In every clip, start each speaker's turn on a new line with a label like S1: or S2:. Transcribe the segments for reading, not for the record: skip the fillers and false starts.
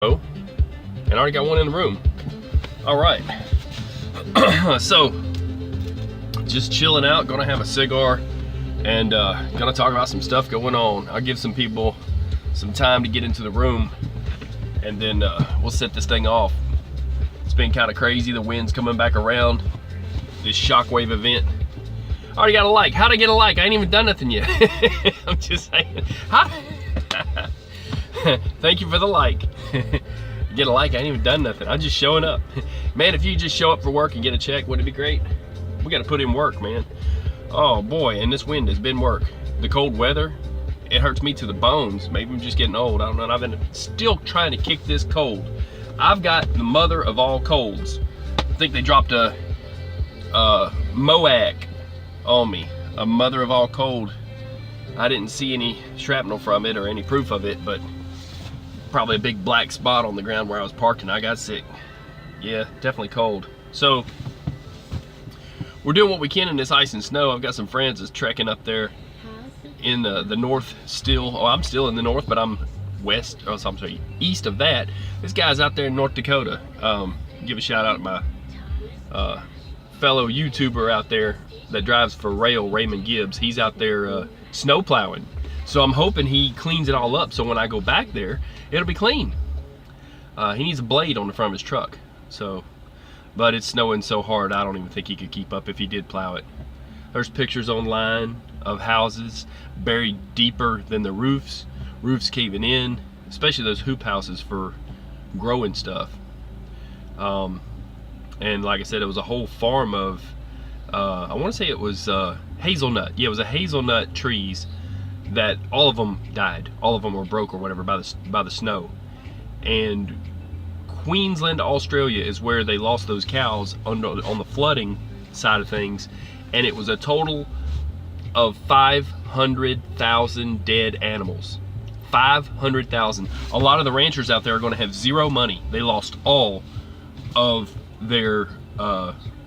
S1: And I already got one in the room. All right. So, just chilling out, gonna have a cigar, and gonna talk about some stuff going on. I'll give some people some time to get into the room, and then we'll set this thing off. It's been kind of crazy. The wind's coming back around. This shockwave event. I already got a like. How'd I get a like? I ain't even done nothing yet. I'm just saying. Thank you for the like. Get a like, I ain't even done nothing. I'm just showing up. Man, if you just show up for work and get a check, wouldn't it be great? We gotta put in work, man. Oh boy, and this wind has been work. The cold weather, it hurts me to the bones. Maybe I'm just getting old, I don't know. And I've been still trying to kick this cold. I've got the mother of all colds. I think they dropped a MOAC on me. A mother of all cold. I didn't see any shrapnel from it or any proof of it, but probably a big black spot on the ground where I was parked and I got sick. Yeah, definitely cold. So we're doing what we can in this ice and snow. I've got some friends that's trekking up there in the north still. Oh, I'm still in the north, but I'm west, oh, I'm sorry, east of that. This guy's out there in North Dakota. Give a shout out to my fellow YouTuber out there that drives for rail, Raymond Gibbs. He's out there snow plowing. So I'm hoping he cleans it all up so when I go back there, it'll be clean. He needs a blade on the front of his truck. So, but it's snowing so hard, I don't even think he could keep up if he did plow it. There's pictures online of houses buried deeper than the roofs caving in, especially those hoop houses for growing stuff. And like I said, it was a whole farm of, I want to say it was hazelnut. Yeah, it was a hazelnut trees that all of them died. All of them were broke or whatever by the snow. And Queensland, Australia is where they lost those cows on the flooding side of things. And it was a total of 500,000 dead animals. 500,000. A lot of the ranchers out there are going to have zero money. They lost all of their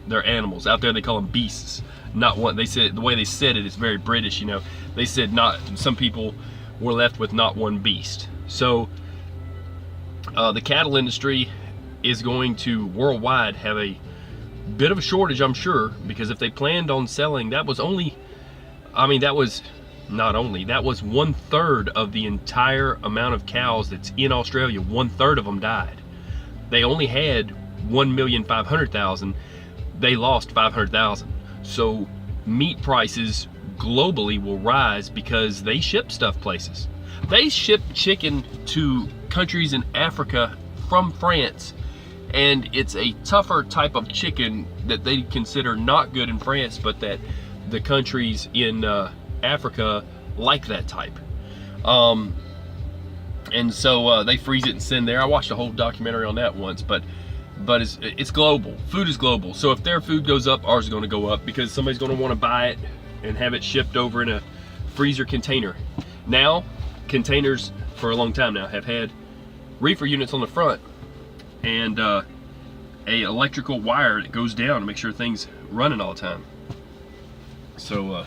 S1: animals. Out there they call them beasts. Not one, they said, the way they said it is very British, you know. They said not, some people were left with not one beast. So the cattle industry is going to worldwide have a bit of a shortage, I'm sure, because if they planned on selling, that was only, I mean, that was not only, that was 1/3 of the entire amount of cows that's in Australia. 1/3 of them died. They only had 1,500,000. They lost 500,000. So meat prices globally will rise because they ship stuff places. They ship chicken to countries in Africa from France, and it's a tougher type of chicken that they consider not good in France, but that the countries in Africa like that type. And so they freeze it and send there. I watched a whole documentary on that once, but it's global. Food is global. So if their food goes up, ours is going to go up because somebody's going to want to buy it and have it shipped over in a freezer container. Now, containers for a long time now have had reefer units on the front and a electrical wire that goes down to make sure things running all the time. So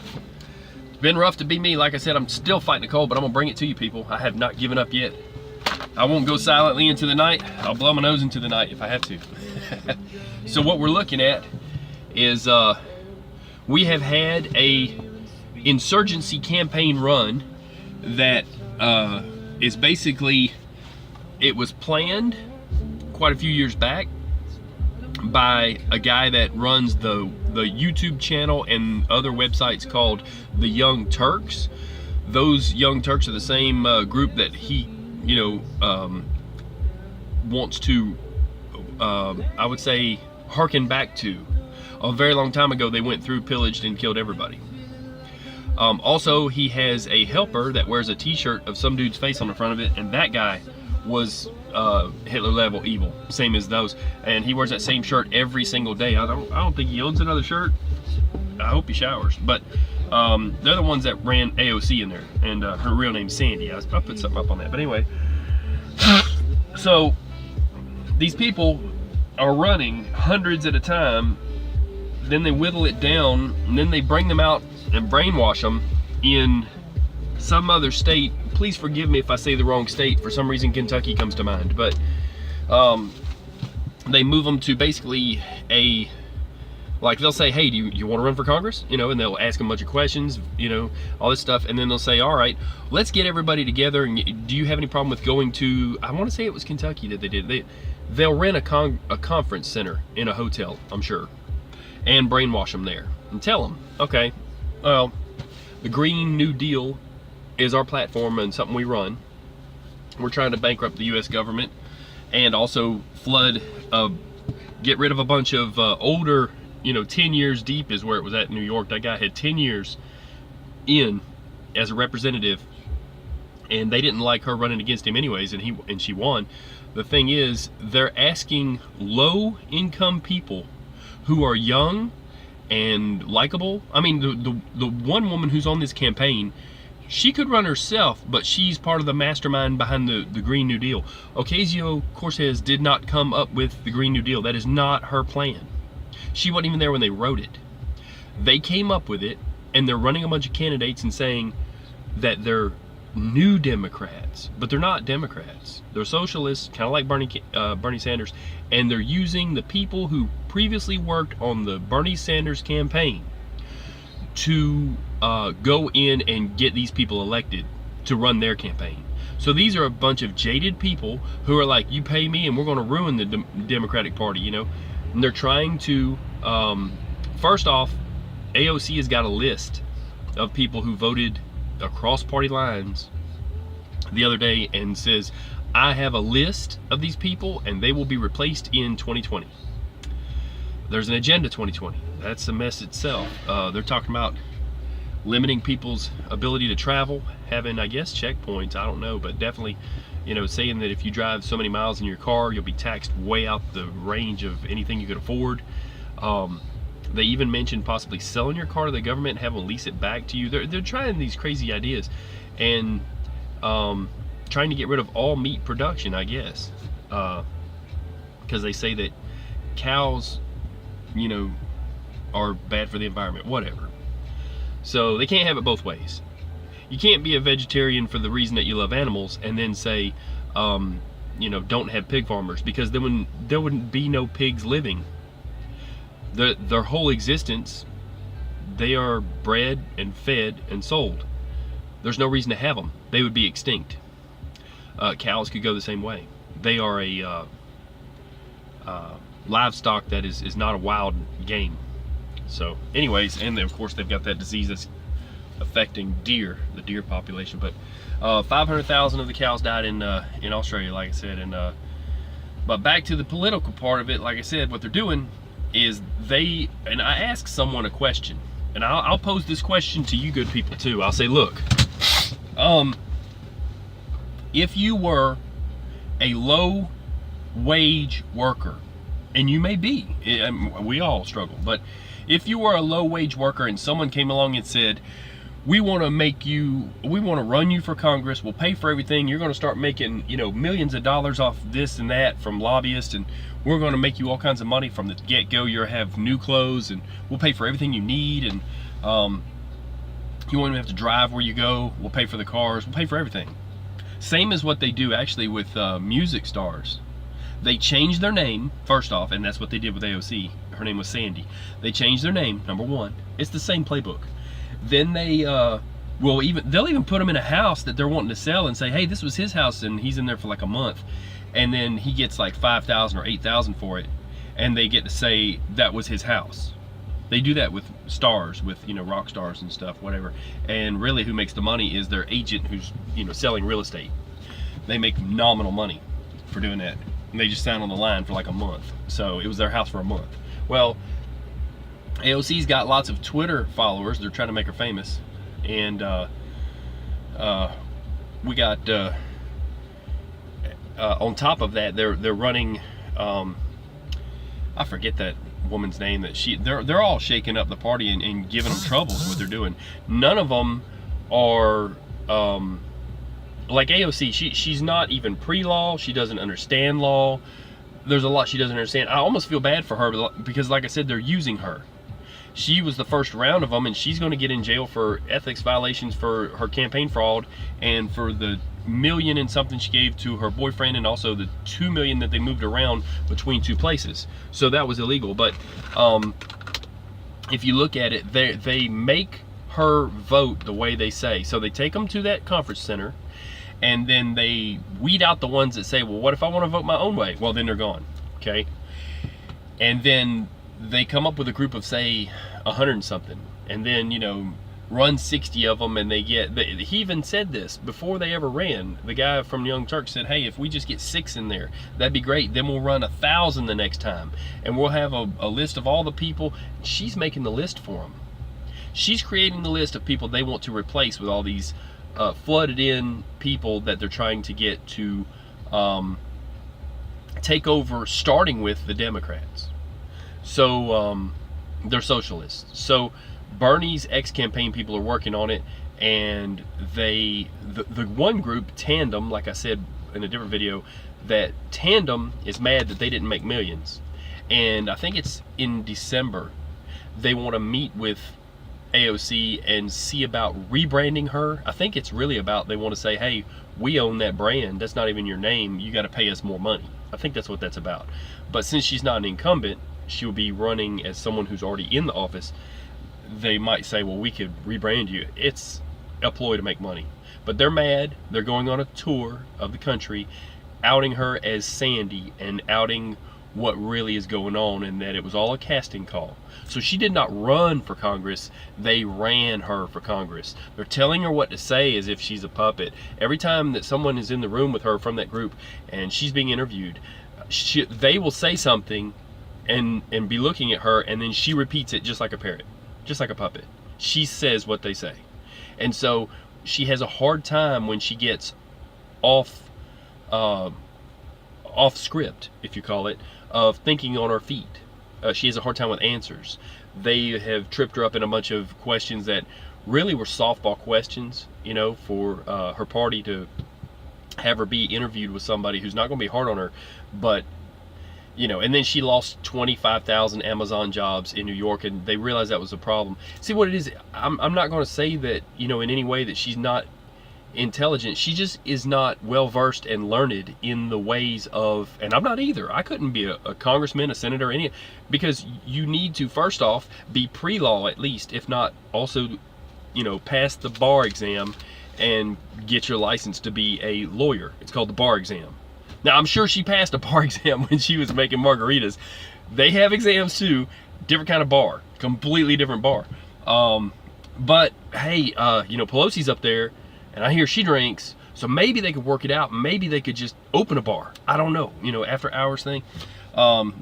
S1: it's been rough to be me. Like I said, I'm still fighting the cold, but I'm gonna bring it to you people. I have not given up yet. I won't go silently into the night. I'll blow my nose into the night if I have to. So what we're looking at is we have had a insurgency campaign run that is basically, it was planned quite a few years back by a guy that runs the YouTube channel and other websites called the Young Turks. Those Young Turks are the same group that he, you know, wants to, I would say, harken back to. A very long time ago, they went through, pillaged, and killed everybody. Also, he has a helper that wears a t-shirt of some dude's face on the front of it, and that guy was Hitler level evil, same as those. And he wears that same shirt every single day. I don't think he owns another shirt. I hope he showers. But they're the ones that ran AOC in there, and her real name's Sandy. I'll put something up on that. But anyway, so these people are running hundreds at a time, then they whittle it down, and then they bring them out and brainwash them in some other state. Please forgive me if I say the wrong state. For some reason, Kentucky comes to mind. But they move them to basically like they'll say, hey, do you want to run for Congress? You know, and they'll ask them a bunch of questions, you know, all this stuff. And then they'll say, all right, let's get everybody together. And do you have any problem with going to, I want to say it was Kentucky that they did. They'll rent a conference center in a hotel, I'm sure, and brainwash them there and tell them, okay, well, the Green New Deal is our platform and something we run. We're trying to bankrupt the U.S. government and also flood, get rid of a bunch of older, you know, 10 years deep is where it was at in New York. That guy had 10 years in as a representative, and they didn't like her running against him anyways, and she won. The thing is, they're asking low-income people who are young and likable. I mean, the one woman who's on this campaign, she could run herself, but she's part of the mastermind behind the Green New Deal. Ocasio-Cortez did not come up with the Green New Deal. That is not her plan. She wasn't even there when they wrote it. They came up with it, and they're running a bunch of candidates and saying that they're new Democrats, but they're not Democrats. They're socialists, kind of like Bernie Sanders, and they're using the people who previously worked on the Bernie Sanders campaign to go in and get these people elected to run their campaign. So these are a bunch of jaded people who are like, you pay me and we're going to ruin the Democratic Party, you know. And they're trying to, first off, AOC has got a list of people who voted across party lines the other day and says, I have a list of these people and they will be replaced in 2020. There's an agenda 2020. That's a mess itself. They're talking about limiting people's ability to travel, having, I guess, checkpoints, I don't know, but definitely, you know, saying that if you drive so many miles in your car, you'll be taxed way out the range of anything you could afford. They even mentioned possibly selling your car to the government and having them lease it back to you. They're trying these crazy ideas and trying to get rid of all meat production, I guess, because they say that cows, you know, are bad for the environment, whatever. So they can't have it both ways. You can't be a vegetarian for the reason that you love animals and then say, you know, don't have pig farmers, because then there wouldn't be no pigs living. Their whole existence, they are bred and fed and sold. There's no reason to have them. They would be extinct. Cows could go the same way. They are a livestock that is not a wild game. So anyways, and of course they've got that disease that's affecting deer, the deer population. But 500,000 of the cows died in Australia, like I said. And but back to the political part of it, like I said, what they're doing is and I asked someone a question, and I'll pose this question to you good people too. I'll say, look, if you were a low wage worker, and you may be, we all struggle, but if you were a low wage worker and someone came along and said, we want to run you for Congress, we'll pay for everything, you're going to start making, you know, millions of dollars off this and that from lobbyists, and we're going to make you all kinds of money from the get-go, you'll have new clothes, and we'll pay for everything you need, and you won't even have to drive where you go, we'll pay for the cars, we'll pay for everything. Same as what they do actually with music stars. They changed their name, first off, and that's what they did with AOC. Her name was Sandy. They changed their name, number one. It's the same playbook. Then they, they'll even put them in a house that they're wanting to sell and say, hey, this was his house, and he's in there for like a month. And then he gets like $5,000 or $8,000 for it, and they get to say that was his house. They do that with stars, with, you know, rock stars and stuff, whatever. And really who makes the money is their agent who's, you know, selling real estate. They make nominal money for doing that. And they just stand on the line for like a month. So it was their house for a month. Well, AOC's got lots of Twitter followers. They're trying to make her famous. And we got, on top of that, they're running, I forget that woman's name, that they're all shaking up the party and giving them trouble is what they're doing. None of them are, like AOC, she's not even pre-law. She doesn't understand law. There's a lot she doesn't understand. I almost feel bad for her because, like I said, they're using her. She was the first round of them, and she's going to get in jail for ethics violations for her campaign fraud and for the $1 million and something she gave to her boyfriend, and also the $2 million that they moved around between 2 places. So that was illegal. But if you look at it, they make her vote the way they say. So they take them to that conference center, and then they weed out the ones that say, well, what if I want to vote my own way? Well, then they're gone. Okay. And then they come up with a group of, say, 100 and something, and then, you know, run 60 of them, and he even said this before they ever ran. The guy from Young Turks said, hey, if we just get 6 in there, that'd be great. Then we'll run 1,000 the next time, and we'll have a list of all the people. She's making the list for them. She's creating the list of people they want to replace with all these flooded in people that they're trying to get to take over, starting with the Democrats. So they're socialists. So Bernie's ex-campaign people are working on it, and the one group, Tandem, like I said in a different video, that Tandem is mad that they didn't make millions. And I think it's in December, they want to meet with AOC and see about rebranding her. I think it's really about, they want to say, hey, we own that brand. That's not even your name. You got to pay us more money. I think that's what that's about. But since she's not an incumbent, she'll be running as someone who's already in the office. They might say, well, we could rebrand you. It's a ploy to make money. But they're mad. They're going on a tour of the country, outing her as Sandy and outing what really is going on, and that it was all a casting call. So she did not run for Congress. They ran her for Congress. They're telling her what to say as if she's a puppet. Every time that someone is in the room with her from that group and she's being interviewed, they will say something and be looking at her, and then she repeats it just like a parrot, just like a puppet. She says what they say. And so she has a hard time when she gets off script, if you call it, of thinking on her feet. She has a hard time with answers. They have tripped her up in a bunch of questions that really were softball questions, you know, for her party to have her be interviewed with somebody who's not going to be hard on her. But, you know, and then she lost 25,000 Amazon jobs in New York, and they realized that was a problem. See what it is, I'm not going to say that, you know, in any way that she's not intelligent. She just is not well versed and learned in the ways of, and I'm not either. I couldn't be a congressman, a senator, any, because you need to first off be pre-law at least, if not also, you know, pass the bar exam and get your license to be a lawyer. It's called the bar exam. Now I'm sure she passed a bar exam when she was making margaritas. They have exams too, different kind of bar, completely different bar. But hey, you know, Pelosi's up there, and I hear she drinks, so maybe they could work it out. Maybe they could just open a bar. I don't know, you know, after hours thing.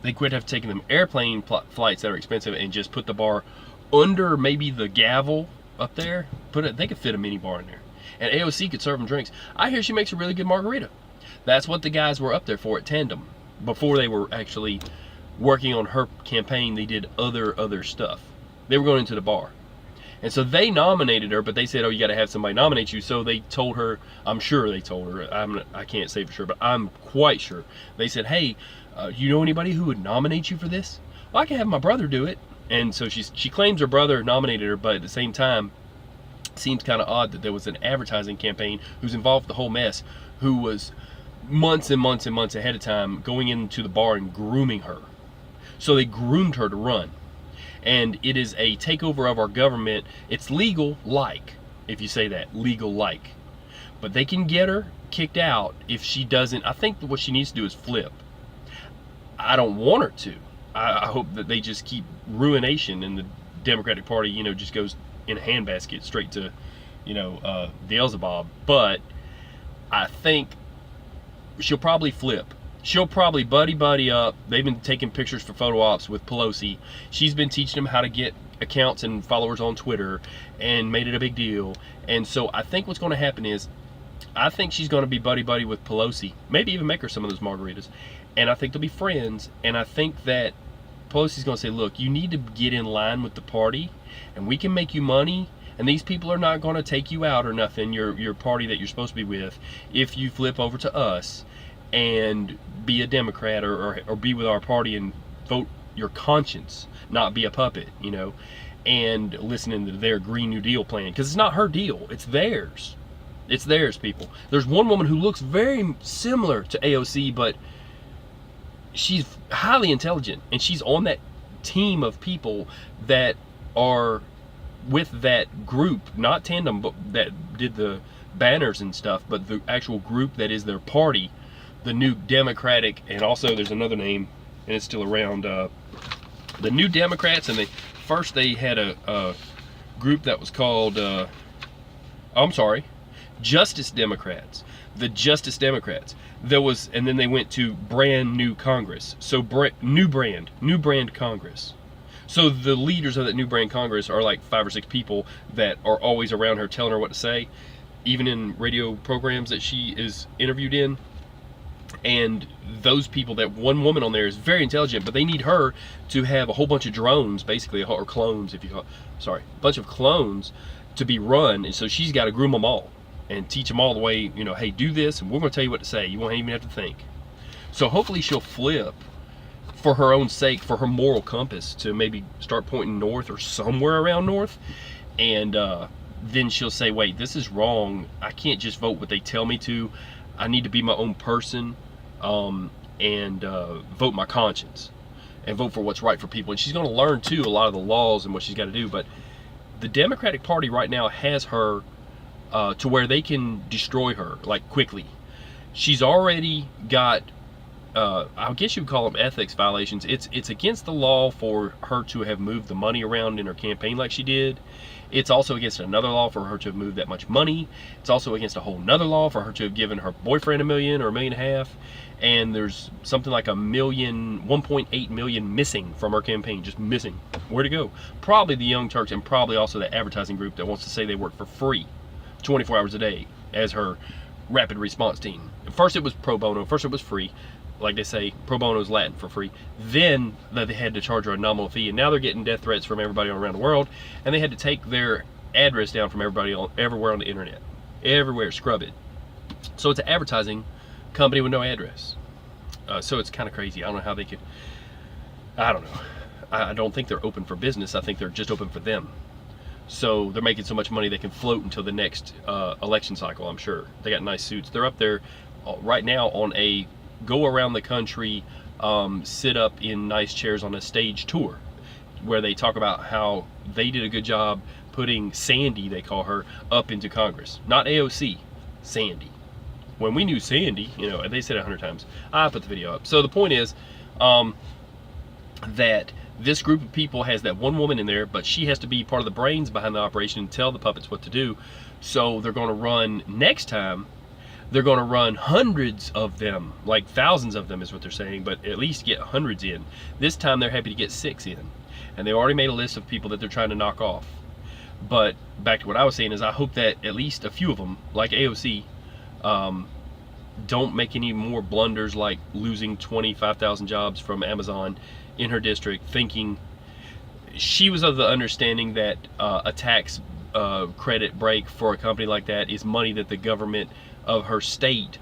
S1: They could have taken them airplane flights that are expensive and just put the bar under maybe the gavel up there. They could fit a mini bar in there, and AOC could serve them drinks. I hear she makes a really good margarita. That's what the guys were up there for at Tandem. Before they were actually working on her campaign, they did other stuff. They were going into the bar. And so they nominated her, but they said, oh, you got to have somebody nominate you. So they told her, I'm sure they told her, I can't say for sure, but I'm quite sure. They said, hey, you know anybody who would nominate you for this? Well, I can have my brother do it. And so she claims her brother nominated her, but at the same time, it seems kind of odd that there was an advertising campaign who's involved with the whole mess, who was months and months and months ahead of time going into the bar and grooming her. So they groomed her to run. And it is a takeover of our government. It's legal like, if you say that, legal like. But they can get her kicked out if she doesn't. I think what she needs to do is flip. I don't want her to. I hope that they just keep ruination, and the Democratic Party, you know, just goes in a handbasket straight to, you know, Beelzebub. But I think she'll probably flip. She'll probably buddy up. They've been taking pictures for photo ops with Pelosi. She's been teaching them how to get accounts and followers on Twitter and made it a big deal. And so I think what's going to happen is, I think she's going to be buddy with Pelosi. Maybe even make her some of those margaritas. And I think they'll be friends. And I think that Pelosi's going to say, look, you need to get in line with the party, and we can make you money. And these people are not going to take you out or nothing, your party that you're supposed to be with, if you flip over to us and be a Democrat or be with our party and vote your conscience, not be a puppet, you know, and listening to their Green New Deal plan, because it's not her deal, it's theirs. It's theirs, people. There's one woman who looks very similar to AOC, but she's highly intelligent, and she's on that team of people that are with that group, not Tandem, but that did the banners and stuff, but the actual group that is their party, the New Democratic, and also there's another name, and it's still around, the New Democrats. And they had a group that was called, Justice Democrats. The Justice Democrats. There was, and then they went to Brand New Congress. So New Brand Congress. So the leaders of that New Brand Congress are like 5 or 6 people that are always around her telling her what to say, even in radio programs that she is interviewed in. And those people, that one woman on there is very intelligent, but they need her to have a whole bunch of drones, basically, or clones, if you call, a bunch of clones to be run. And so she's got to groom them all and teach them all the way, you know, hey, do this, and we're going to tell you what to say. You won't even have to think. So hopefully she'll flip for her own sake, for her moral compass, to maybe start pointing north or somewhere around north. And then she'll say, wait, this is wrong. I can't just vote what they tell me to. I need to be my own person, and vote my conscience and vote for what's right for people. And she's going to learn too a lot of the laws and what she's got to do. But the Democratic Party right now has her to where they can destroy her like quickly. She's already got, I guess you would call them ethics violations. It's against the law for her to have moved the money around in her campaign like she did. It's also against another law for her to have moved that much money. It's also against a whole nother law for her to have given her boyfriend $1 million or $1.5 million. And there's something like 1.8 million missing from her campaign, just missing. Where to go? Probably the Young Turks, and probably also that advertising group that wants to say they work for free 24 hours a day as her rapid response team. First it was pro bono, first it was free. Like they say, pro bono is Latin for free. Then they had to charge her a nominal fee, and now they're getting death threats from everybody around the world, and they had to take their address down from everybody everywhere on the internet. Everywhere, scrub it. So it's an advertising company with no address. So it's kind of crazy. I don't know how they could, I don't know. I don't think they're open for business. I think they're just open for them. So they're making so much money they can float until the next election cycle, I'm sure. They got nice suits. They're up there right now on a go around the country, sit up in nice chairs on a stage tour where they talk about how they did a good job putting Sandy, they call her, up into Congress. Not AOC, Sandy. When we knew Sandy, you know, they said it 100 times. I put the video up. So the point is that this group of people has that one woman in there, but she has to be part of the brains behind the operation and tell the puppets what to do. So they're going to run, next time, they're going to run hundreds of them, like thousands of them is what they're saying, but at least get hundreds in. This time they're happy to get 6 in. And they already made a list of people that they're trying to knock off. But back to what I was saying is I hope that at least a few of them, like AOC, don't make any more blunders like losing 25,000 jobs from Amazon in her district, thinking she was of the understanding that a tax credit break for a company like that is money that the government of her state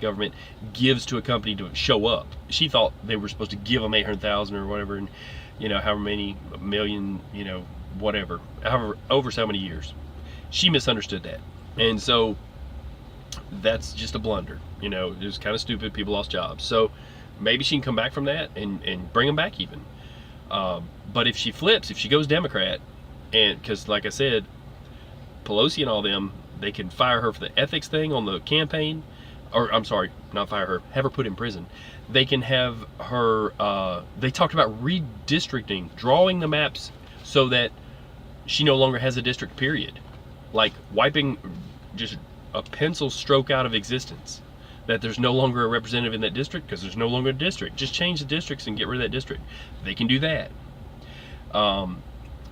S1: government gives to a company to show up. She thought they were supposed to give them 800,000 or whatever, and you know, however many million, you know, whatever, however, over so many years. She misunderstood that, and so that's just a blunder. You know, it was kind of stupid. People lost jobs, so maybe she can come back from that and bring them back even. But if she flips, if she goes Democrat, and because like I said, Pelosi and all them, they can fire her for the ethics thing on the campaign, or I'm sorry, not fire her, have her put in prison. They can have her, they talked about redistricting, drawing the maps so that she no longer has a district, period. Like wiping just a pencil stroke out of existence. That there's no longer a representative in that district because there's no longer a district. Just change the districts and get rid of that district. They can do that.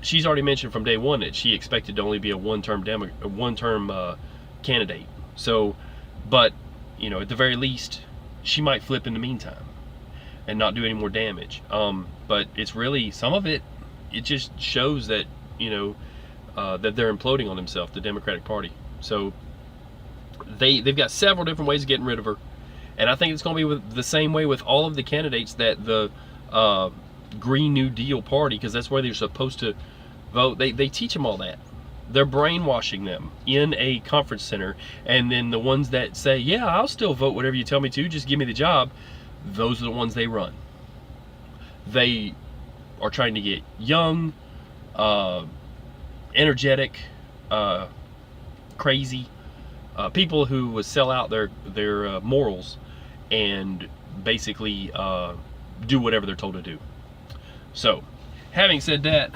S1: She's already mentioned from day one that she expected to only be a one-term candidate. So, but you know, at the very least, she might flip in the meantime and not do any more damage. But it's really, some of it, it just shows that, you know, that they're imploding on themselves, the Democratic Party. So they've got several different ways of getting rid of her, and I think it's going to be the same way with all of the candidates that the Green New Deal party, because that's where they're supposed to vote. They teach them all that. They're brainwashing them in a conference center, and then the ones that say, yeah, I'll still vote whatever you tell me to, just give me the job, those are the ones they run. They are trying to get young, energetic, crazy people who would sell out their morals and basically do whatever they're told to do. So, having said that,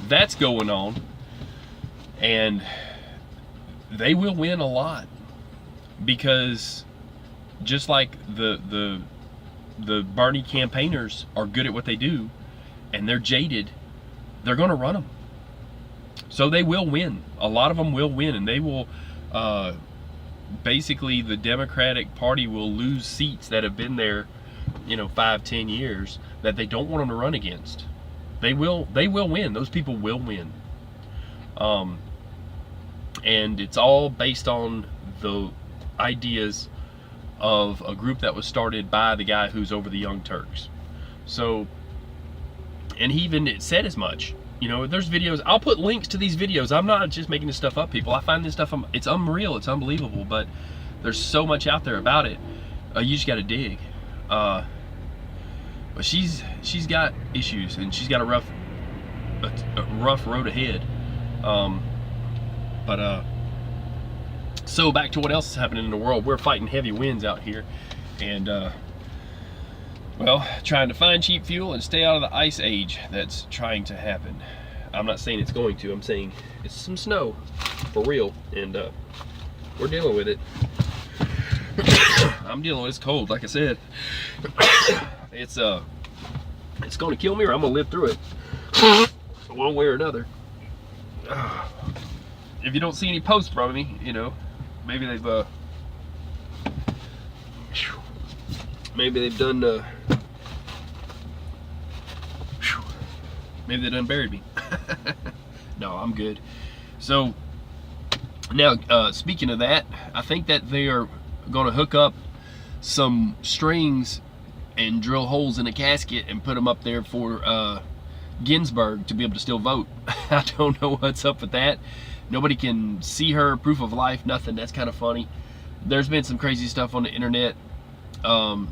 S1: that's going on, and they will win a lot, because just like the Bernie campaigners are good at what they do and they're jaded, they're going to run them. So they will win. A lot of them will win, and they will basically, the Democratic Party will lose seats that have been there, 5-10 years, that they don't want them to run against. They will win. Those people will win. And it's all based on the ideas of a group that was started by the guy who's over the Young Turks. So, and he even said as much. There's videos. I'll put links to these videos. I'm not just making this stuff up, people. I find this stuff, it's unreal, it's unbelievable, but there's so much out there about it. You just got to dig. But she's got issues, and she's got a rough road ahead. So back to what else is happening in the world. We're fighting heavy winds out here, and well, trying to find cheap fuel and stay out of the ice age that's trying to happen. I'm not saying it's going to. I'm saying it's some snow for real, and we're dealing with it. I'm dealing with it's cold, like I said. It's going to kill me, or I'm going to live through it one way or another. If you don't see any posts from me, maybe they've done maybe they done buried me. No, I'm good. So now, speaking of that, I think that they are going to hook up some strings and drill holes in a casket and put them up there for Ginsburg to be able to still vote. I don't know what's up with that. Nobody can see her, proof of life, nothing. That's kind of funny. There's been some crazy stuff on the internet. Some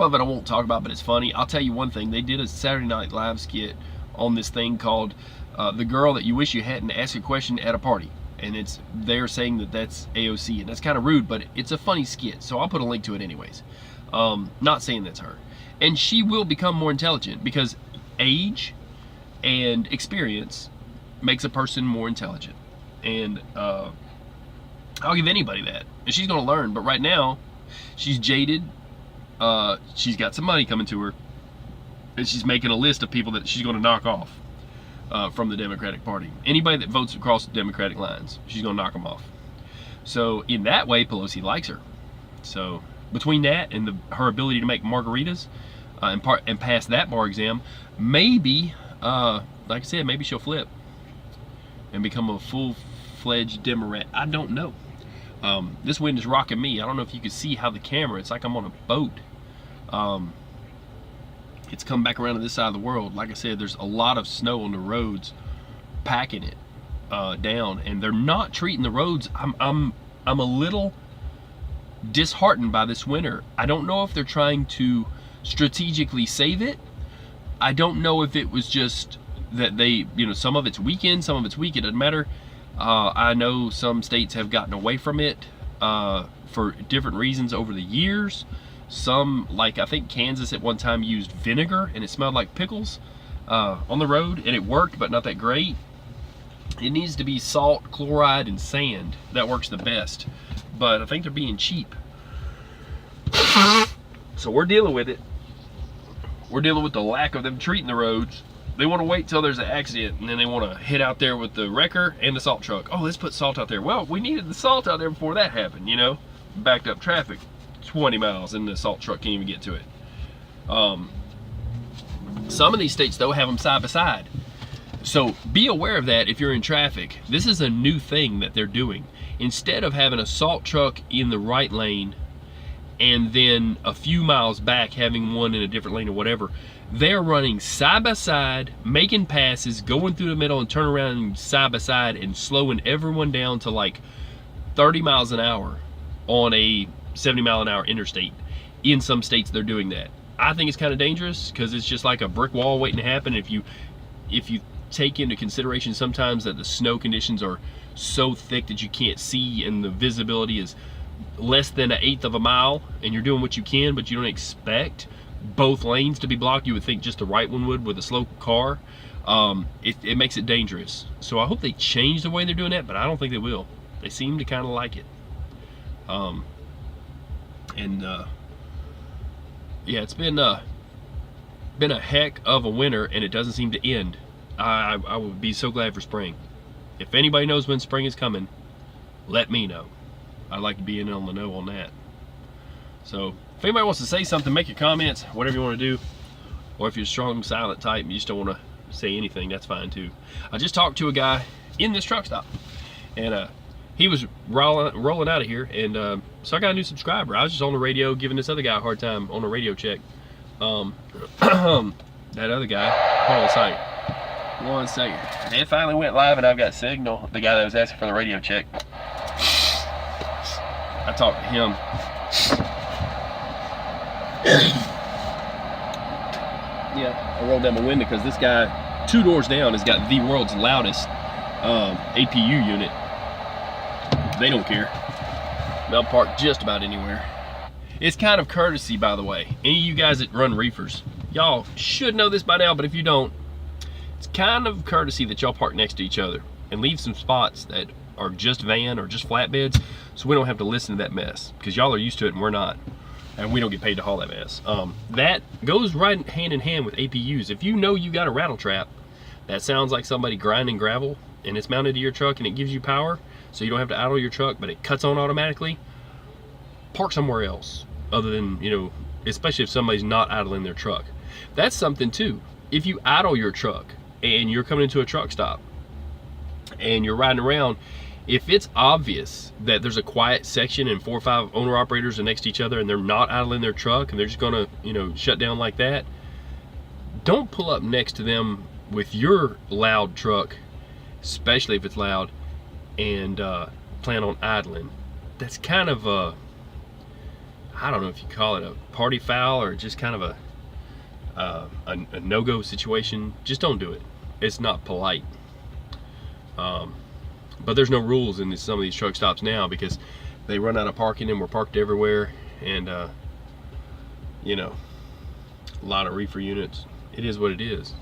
S1: of it I won't talk about, but it's funny. I'll tell you one thing. They did a Saturday Night Live skit on this thing called The Girl That You Wish You Hadn't Asked a Question at a Party. And they're saying that that's AOC, and that's kind of rude, but it's a funny skit, so I'll put a link to it anyways. Not saying that's her. And she will become more intelligent, because age and experience makes a person more intelligent. And I'll give anybody that. And she's going to learn, but right now, she's jaded. She's got some money coming to her, and she's making a list of people that she's going to knock off from the Democratic Party. Anybody that votes across the Democratic lines, she's going to knock them off. So in that way, Pelosi likes her. So between that and her ability to make margaritas and pass that bar exam, maybe, like I said, maybe she'll flip and become a full-fledged Democrat. I don't know. This wind is rocking me. I don't know if you can see how the camera, it's like I'm on a boat. It's come back around to this side of the world. Like I said, there's a lot of snow on the roads, packing it down, and they're not treating the roads. I'm a little disheartened by this winter. I don't know if they're trying to strategically save it. I don't know if it was just that they, some of it's weekend, some of it's week. It doesn't matter. I know some states have gotten away from it for different reasons over the years. Some, like I think Kansas at one time used vinegar and it smelled like pickles on the road, and it worked, but not that great. It needs to be salt, chloride, and sand. That works the best. But I think they're being cheap. So we're dealing with it. We're dealing with the lack of them treating the roads. They want to wait till there's an accident, and then they want to hit out there with the wrecker and the salt truck. Oh, let's put salt out there. Well, we needed the salt out there before that happened, Backed up traffic 20 miles, and the salt truck can't even get to it. Some of these states, though, have them side by side. So be aware of that if you're in traffic. This is a new thing that they're doing. Instead of having a salt truck in the right lane and then a few miles back having one in a different lane or whatever. They're running side by side, making passes, going through the middle and turn around side by side and slowing everyone down to like 30 miles an hour on a 70-mile-an-hour interstate. In some states they're doing that. I think it's kind of dangerous because it's just like a brick wall waiting to happen. If you take into consideration sometimes that the snow conditions are so thick that you can't see and the visibility is less than 1/8 of a mile, and you're doing what you can, but you don't expect both lanes to be blocked. You would think just the right one would with a slow car. It makes it dangerous. So I hope they change the way they're doing that, but I don't think they will. They seem to kind of like it. Yeah, it's been a heck of a winter, and it doesn't seem to end. I would be so glad for spring. If anybody knows when spring is coming, let me know. I'd like to be in on the know on that. So if anybody wants to say something, make your comments, whatever you want to do. Or if you're a strong silent type and you just don't want to say anything, that's fine too. I just talked to a guy in this truck stop, and he was rolling out of here, and so I got a new subscriber. I was just on the radio giving this other guy a hard time on a radio check. That other guy, hold on a second. 1 second. It finally went live and I've got signal. The guy that was asking for the radio check. I talked to him. Yeah, I rolled down my window because this guy 2 doors down has got the world's loudest APU unit. They don't care. They'll park just about anywhere. It's kind of courtesy, by the way. Any of you guys that run reefers, y'all should know this by now, but if you don't, it's kind of courtesy that y'all park next to each other and leave some spots that are just van or just flatbeds, so we don't have to listen to that mess, because y'all are used to it and we're not, and we don't get paid to haul that mess. That goes right hand in hand with APUs. If you know you got a rattle trap that sounds like somebody grinding gravel and it's mounted to your truck and it gives you power so you don't have to idle your truck, but it cuts on automatically, park somewhere else other than, you know, especially if somebody's not idling their truck. That's something too. If you idle your truck and you're coming into a truck stop and you're riding around, if it's obvious that there's a quiet section and 4 or 5 owner operators are next to each other and they're not idling their truck and they're just gonna, you know, shut down like that, don't pull up next to them with your loud truck, especially if it's loud, and plan on idling. That's kind of a, I don't know if you call it a party foul or just kind of a no-go situation. Just don't do it. It's not polite. But there's no rules in some of these truck stops now because they run out of parking and we're parked everywhere, and you know, a lot of reefer units. It is what it is.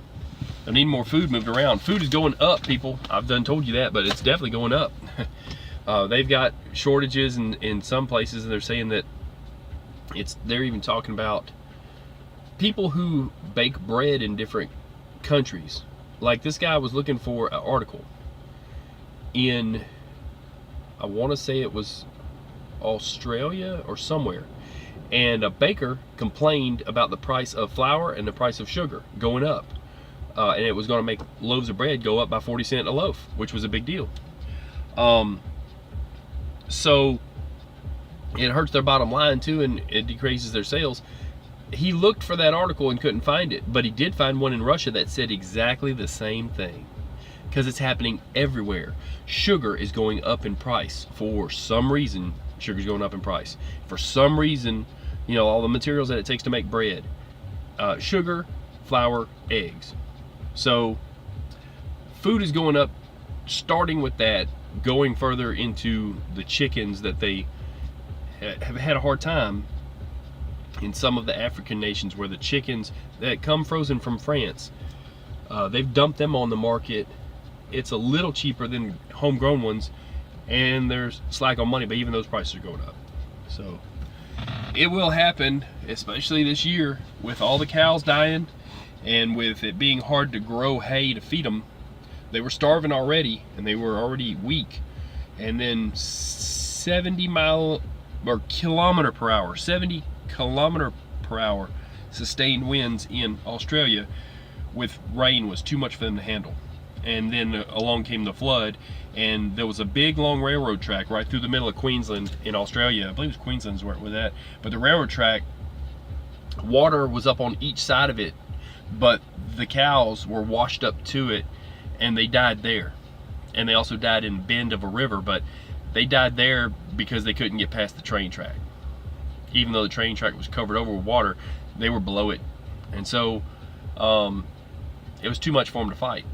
S1: I need more food moved around. Food is going up, people. I've done told you that, but it's definitely going up. They've got shortages in some places, and they're saying that they're even talking about people who bake bread in different countries. Like this guy was looking for an article in, I want to say it was Australia or somewhere, and a baker complained about the price of flour and the price of sugar going up, and it was going to make loaves of bread go up by 40 cents a loaf, which was a big deal. So it hurts their bottom line too, and it decreases their sales. He looked for that article and couldn't find it, but he did find one in Russia that said exactly the same thing, because it's happening everywhere. Sugar is going up in price. For some reason, sugar's going up in price. For some reason, you know, all the materials that it takes to make bread, sugar, flour, eggs. So food is going up, starting with that, going further into the chickens that they have had a hard time in some of the African nations, where the chickens that come frozen from France, they've dumped them on the market. It's a little cheaper than homegrown ones, and there's slack on money, but even those prices are going up. So it will happen, especially this year with all the cows dying and with it being hard to grow hay to feed them. They were starving already, and they were already weak, and then 70 kilometer per hour sustained winds in Australia with rain was too much for them to handle, and then along came the flood, and there was a big long railroad track right through the middle of Queensland in Australia. I believe it was Queensland's where it was at. But the railroad track, water was up on each side of it, but the cows were washed up to it, and they died there. And they also died in a bend of a river, but they died there because they couldn't get past the train track. Even though the train track was covered over with water, they were below it. And so it was too much for them to fight.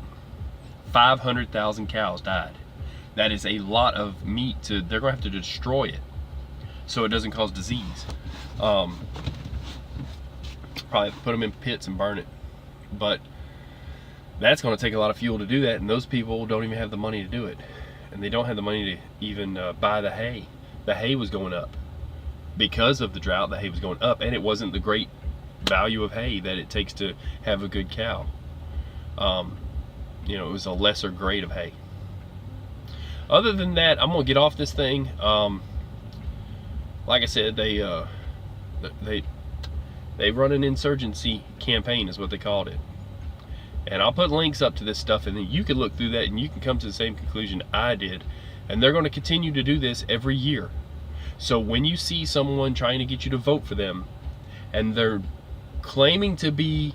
S1: 500,000 cows died. That is a lot of meat. They're going to have to destroy it so it doesn't cause disease. Probably put them in pits and burn it. But that's going to take a lot of fuel to do that, and those people don't even have the money to do it. And they don't have the money to even buy the hay. The hay was going up. Because of the drought, the hay was going up, and it wasn't the great value of hay that it takes to have a good cow. You know, it was a lesser grade of hay. Other than that, I'm going to get off this thing. Like I said, they run an insurgency campaign is what they called it. And I'll put links up to this stuff, and then you can look through that and you can come to the same conclusion I did. And they're going to continue to do this every year. So when you see someone trying to get you to vote for them, and they're claiming to be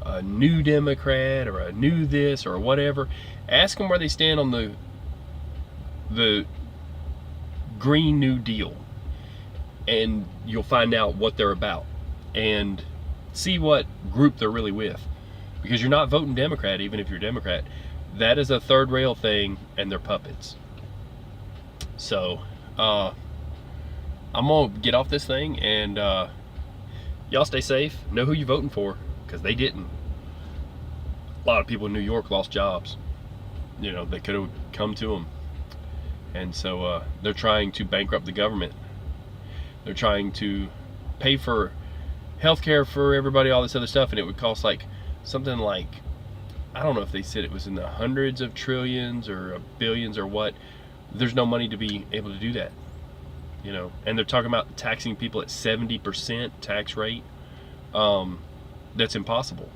S1: a new Democrat or a new this or whatever, ask them where they stand on the Green New Deal, and you'll find out what they're about and see what group they're really with. Because you're not voting Democrat, even if you're Democrat. That is a third rail thing, and they're puppets. So, I'm going to get off this thing, and y'all stay safe. Know who you're voting for, because they didn't. A lot of people in New York lost jobs. You know, they could have come to them. And so they're trying to bankrupt the government. They're trying to pay for health care for everybody, all this other stuff, and it would cost like something like, I don't know if they said it was in the hundreds of trillions or billions or what. There's no money to be able to do that, you know. And they're talking about taxing people at 70% tax rate. That's impossible.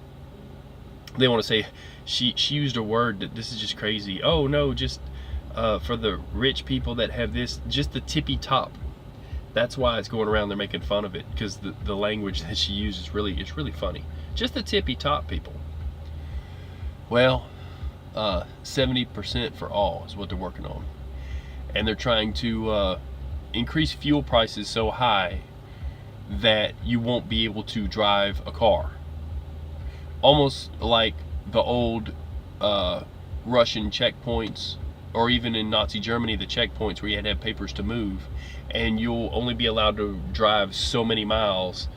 S1: They want to say, she used a word that this is just crazy. Oh no, just for the rich people that have this, just the tippy top. That's why it's going around. They're making fun of it, because the language that she uses it's really funny. Just the tippy top people. Well, 70% for all is what they're working on. And they're trying to increase fuel prices so high that you won't be able to drive a car. Almost like the old Russian checkpoints, or even in Nazi Germany, the checkpoints where you had to have papers to move, and you'll only be allowed to drive so many miles,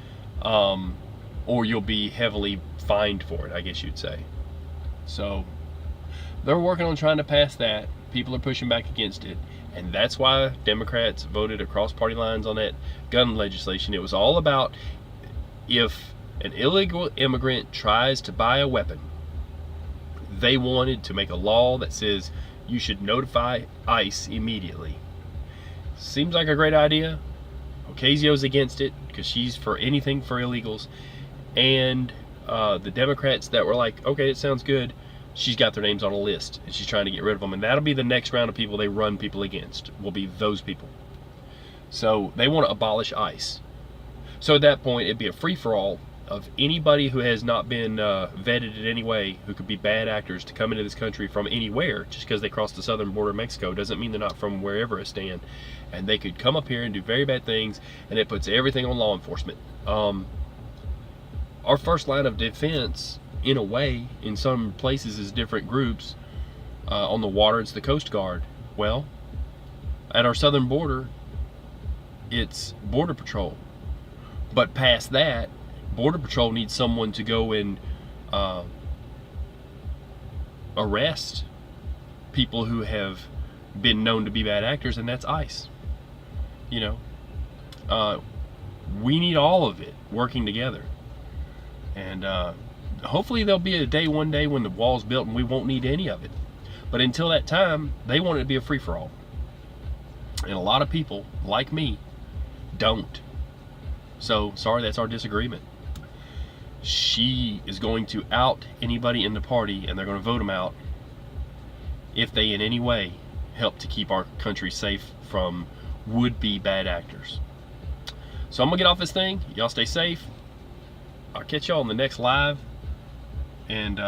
S1: or you'll be heavily fined for it, I guess you'd say. So they're working on trying to pass that. People are pushing back against it, and that's why Democrats voted across party lines on that gun legislation. It was all about, if an illegal immigrant tries to buy a weapon, they wanted to make a law that says you should notify ICE immediately. Seems like a great idea. Ocasio's against it because she's for anything for illegals, and the Democrats that were like, okay, it sounds good, she's got their names on a list and she's trying to get rid of them, and that'll be the next round of people they run people against, will be those people. So they want to abolish ICE. So at that point it'd be a free-for-all of anybody who has not been vetted in any way, who could be bad actors, to come into this country from anywhere. Just because they crossed the southern border of Mexico doesn't mean they're not from wherever it stand. And they could come up here and do very bad things, and it puts everything on law enforcement. Our first line of defense, in a way, in some places is different groups. On the water, it's the Coast Guard. Well, at our southern border, it's Border Patrol. But past that, Border Patrol needs someone to go and arrest people who have been known to be bad actors, and that's ICE. You know, we need all of it working together. And hopefully there'll be a day one day when the wall's built and we won't need any of it. But until that time, they want it to be a free-for-all. And a lot of people, like me, don't. So, sorry, that's our disagreement. She is going to out anybody in the party, and they're going to vote them out. if they in any way help to keep our country safe from would-be bad actors. So I'm gonna get off this thing. Y'all stay safe. I'll catch y'all on the next live, and